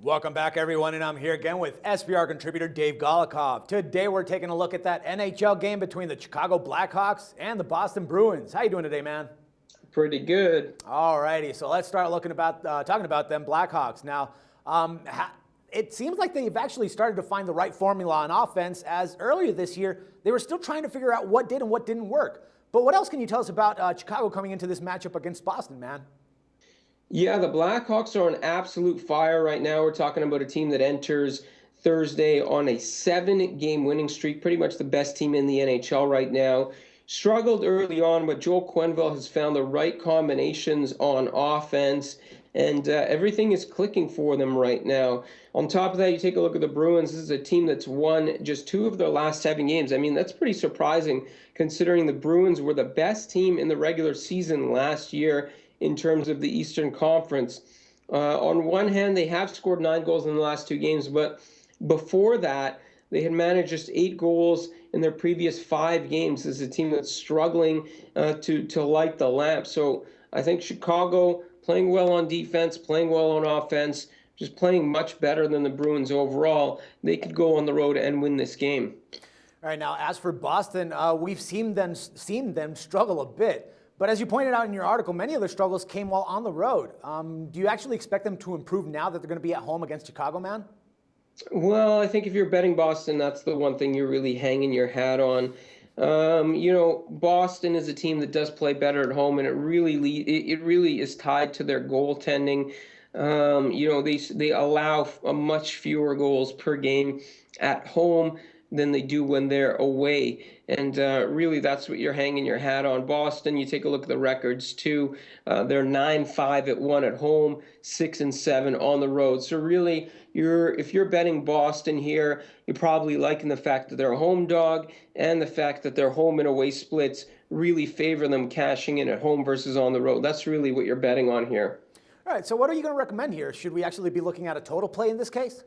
Welcome back, everyone, and I'm here again with SBR contributor Dave Golokhov. Today, we're taking a look at that NHL game between the Chicago Blackhawks and the Boston Bruins. How you doing today, man? Pretty good. All righty, so let's start talking about them Blackhawks. Now, it seems like they've actually started to find the right formula on offense, as earlier this year, they were still trying to figure out what did and what didn't work. But what else can you tell us about Chicago coming into this matchup against Boston, man? Yeah, the Blackhawks are on absolute fire right now. We're talking about a team that enters Thursday on a 7-game winning streak, pretty much the best team in the NHL right now. Struggled early on, but Joel Quenneville has found the right combinations on offense, and everything is clicking for them right now. On top of that, you take a look at the Bruins. This is a team that's won just 2 of their last 7 games. I mean, that's pretty surprising considering the Bruins were the best team in the regular season last year in terms of the Eastern Conference. On one hand, they have scored 9 goals in the last 2 games, but before that, they had managed just 8 goals in their previous 5 games. This is a team that's struggling to light the lamp. So I think Chicago playing well on defense, playing well on offense, just playing much better than the Bruins overall. They could go on the road and win this game. All right, now as for Boston, we've seen them struggle a bit. But as you pointed out in your article, many of their struggles came while on the road. Do you actually expect them to improve now that they're going to be at home against Chicago, man? Well, I think if you're betting Boston, that's the one thing you're really hanging your hat on. Boston is a team that does play better at home, and it really is tied to their goaltending. They allow much fewer goals per game at home than they do when they're away. And really, that's what you're hanging your hat on. Boston, you take a look at the records, too. They're 9-5-1 at home, 6-7 on the road. So really, if you're betting Boston here, you're probably liking the fact that they're a home dog and the fact that their home and away splits really favor them cashing in at home versus on the road. That's really what you're betting on here. All right, so what are you going to recommend here? Should we actually be looking at a total play in this case?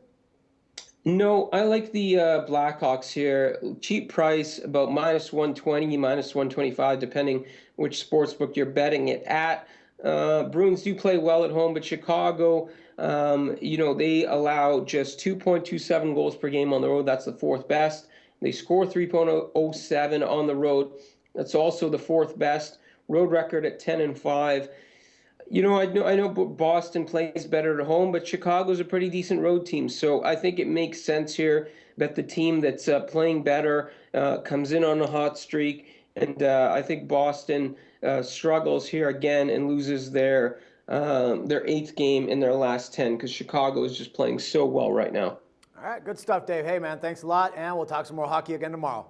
No, I like the Blackhawks here. Cheap price, about -120, -125, depending which sportsbook you're betting it at. Bruins do play well at home, but Chicago, they allow just 2.27 goals per game on the road. That's the 4th best. They score 3.07 on the road. That's also the 4th best. Road record at 10-5. I know Boston plays better at home, but Chicago's a pretty decent road team. So I think it makes sense here that the team that's playing better comes in on a hot streak. And I think Boston struggles here again and loses their 8th game in their last 10 because Chicago is just playing so well right now. All right, good stuff, Dave. Hey, man, thanks a lot, and we'll talk some more hockey again tomorrow.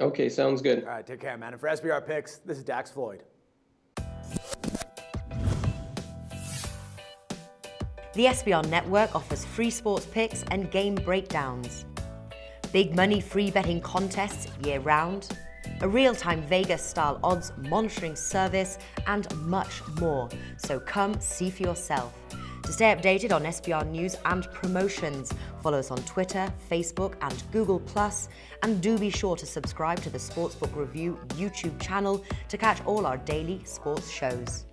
Okay, sounds good. All right, take care, man. And for SBR Picks, this is Dax Floyd. The SBR Network offers free sports picks and game breakdowns, big money free betting contests year-round, a real-time Vegas-style odds monitoring service, and much more. So come see for yourself. To stay updated on SBR news and promotions, follow us on Twitter, Facebook, and Google+, and do be sure to subscribe to the Sportsbook Review YouTube channel to catch all our daily sports shows.